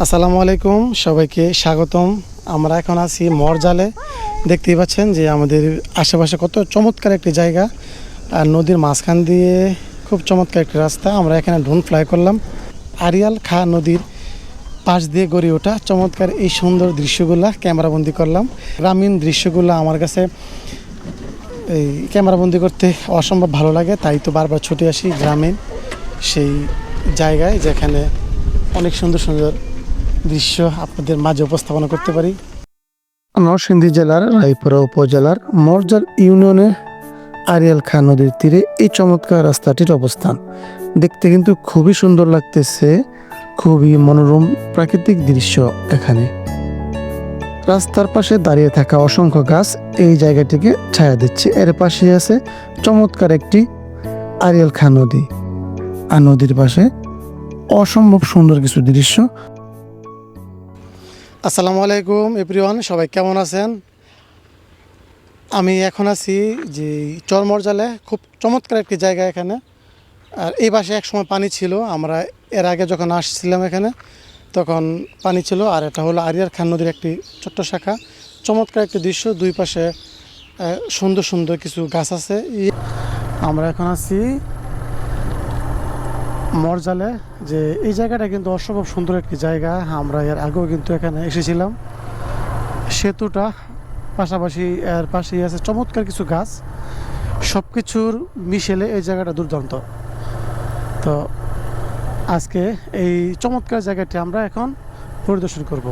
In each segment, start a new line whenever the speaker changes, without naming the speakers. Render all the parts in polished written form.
আসসালামু আলাইকুম, সবাইকে স্বাগতম। আমরা এখন আছি মরজালে। দেখতেই পাচ্ছেন যে আমাদের আশেপাশে কত চমৎকার একটি জায়গা, আর নদীর মাঝখান দিয়ে খুব চমৎকার একটি রাস্তা। আমরা এখানে ড্রোন ফ্লাই করলাম। আরিয়াল খাঁ নদীর পাশ দিয়ে গড়ে ওঠা চমৎকার এই সুন্দর দৃশ্যগুলা ক্যামেরাবন্দি করলাম। গ্রামীণ দৃশ্যগুলো আমার কাছে এই ক্যামেরাবন্দি করতে অসম্ভব ভালো লাগে, তাই তো বারবার ছুটে আসি গ্রামীণ সেই জায়গায়, যেখানে অনেক সুন্দর সুন্দর দৃশ্য আপনাদের মাঝে উপস্থাপনা করতে পারি। নরসিংদী জেলার রায়পুরা উপজেলার মরজাল ইউনিয়নের আরিয়াল খাঁ নদীর তীরে এই চমৎকার রাস্তাটির অবস্থান। দেখতে কিন্তু খুবই সুন্দর লাগতেছে, খুবই মনোরম প্রাকৃতিক দৃশ্য। এখানে রাস্তার পাশে দাঁড়িয়ে থাকা অসংখ্য গাছ এই জায়গাটিকে ছায়া দিচ্ছে। এর পাশে আছে চমৎকার একটি আরিয়াল খাঁ নদী, আর নদীর পাশে অসম্ভব সুন্দর কিছু দৃশ্য। আসসালামু আলাইকুম এভরিওয়ান, সবাই কেমন আছেন? আমি এখন আছি যে চরমরজালে, খুব চমৎকার একটি জায়গা এখানে। আর এই পাশে এক সময় পানি ছিল, আমরা এর আগে যখন আসছিলাম এখানে তখন পানি ছিল। আর এটা হলো আরিয়াল খাঁ নদীর একটি ছোট্ট শাখা। চমৎকার একটি দৃশ্য, দুই পাশে সুন্দর সুন্দর কিছু গাছ আছে। আমরা এখন আছি মরজালে, যে এই জায়গাটা কিন্তু অসম্ভব সুন্দর একটি জায়গা। আমরা এর আগেও কিন্তু এখানে এসেছিলাম। সেতুটা পাশাপাশি এর পাশেই আছে চমৎকার কিছু গাছ, সব কিছুর মিশেলে এই জায়গাটা দুর্দান্ত। তো আজকে এই চমৎকার জায়গাটি আমরা এখন পরিদর্শন করব।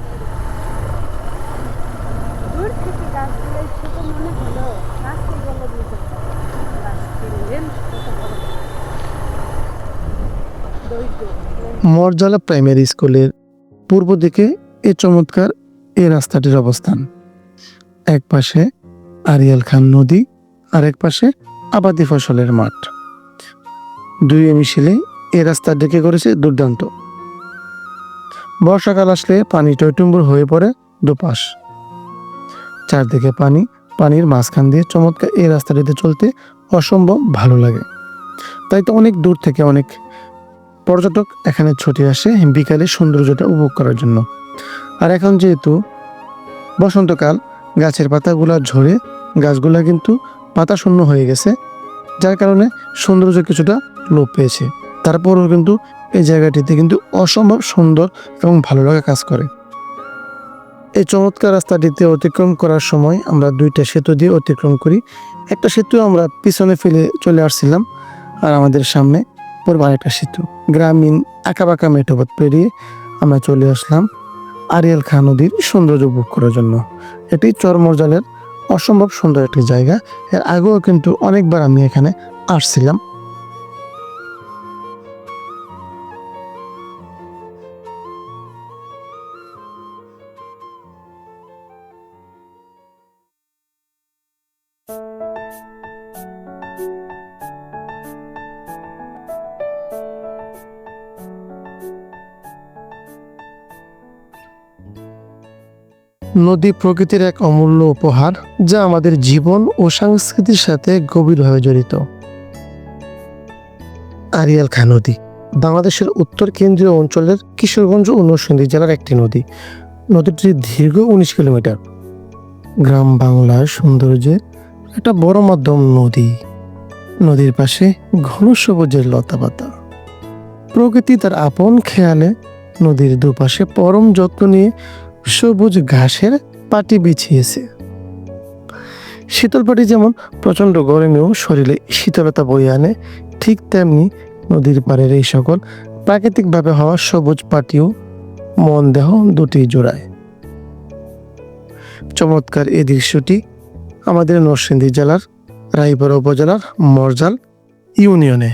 মরজালা প্রাইমারি স্কুলের পূর্ব দিকে এই চমৎকার এই রাস্তাটির অবস্থান। এক পাশে আরিয়াল খাঁ নদী, আর এক পাশে আবাদি ফসলের মাঠ। দুই মিশেলে এই রাস্তা ডেকে করেছে দুর্দান্ত। বর্ষাকাল আসলে পানি টইটুম্বুর হয়ে পড়ে দুপাশ, চারদিকে পানি। পানির মাঝখান দিয়ে চমৎকার এই রাস্তাটিতে চলতে অসম্ভব ভালো লাগে। তাই তো অনেক দূর থেকে অনেক পর্যটক এখানে ছুটে আসে বিকালে সৌন্দর্যটা উপভোগ করার জন্য। আর এখন যেহেতু বসন্তকাল, গাছের পাতাগুলা ঝরে গাছগুলা কিন্তু পাতা শূন্য হয়ে গেছে, যার কারণে সৌন্দর্য কিছুটা লোপ পেয়েছে। তারপরও কিন্তু এই জায়গাটিতে কিন্তু অসম্ভব সুন্দর এবং ভালো লাগা কাজ করে। এই চমৎকার রাস্তাটিতে অতিক্রম করার সময় আমরা দুইটা সেতু দিয়ে অতিক্রম করি। একটা সেতু আমরা পিছনে ফেলে চলে আসছিলাম, আর আমাদের সামনে পড়বে আরেকটা সেতু। গ্রামীণ আঁকাবাঁকা মেঠোপথ পেরিয়ে আমরা চলে আসলাম আরিয়াল খাঁ নদীর সৌন্দর্য উপভোগ করার জন্য। এটি চরমরজালের অসম্ভব সুন্দর একটি জায়গা। এর আগেও কিন্তু অনেকবার আমি এখানে আসছিলাম। নদী প্রকৃতির এক অমূল্য উপহার, যা আমাদের জীবন ও সংস্কৃতির সাথে গভীরভাবে জড়িত। আরিয়াল খাঁ নদী বাংলাদেশের উত্তর কেন্দ্রীয় অঞ্চলের কিশোরগঞ্জ ও নরসিংদী জেলার একটি নদী। নদীটির দীর্ঘ 19 কিলোমিটার। গ্রাম বাংলার সৌন্দর্যের একটা বড় মাধ্যম নদী। নদীর পাশে ঘন সবুজের লতাপাতা। প্রকৃতি তার আপন খেয়ালে নদীর দুপাশে পরম যত্ন নিয়ে সবুজ ঘাসের পাটি বিছিয়েছে। শীতল পাটি যেমন প্রচন্ড গরমেও শরীরে শীতলতা বয়ে আনে, ঠিক তেমনি নদীর পাড়ের এই সকল প্রাকৃতিকভাবে হওয়া সবুজ পাটিও মন দেহ দুটি জোড়ায়। চমৎকার এই দৃশ্যটি আমাদের নরসিংদী জেলার রায়পুরা উপজেলার মরজাল ইউনিয়নে।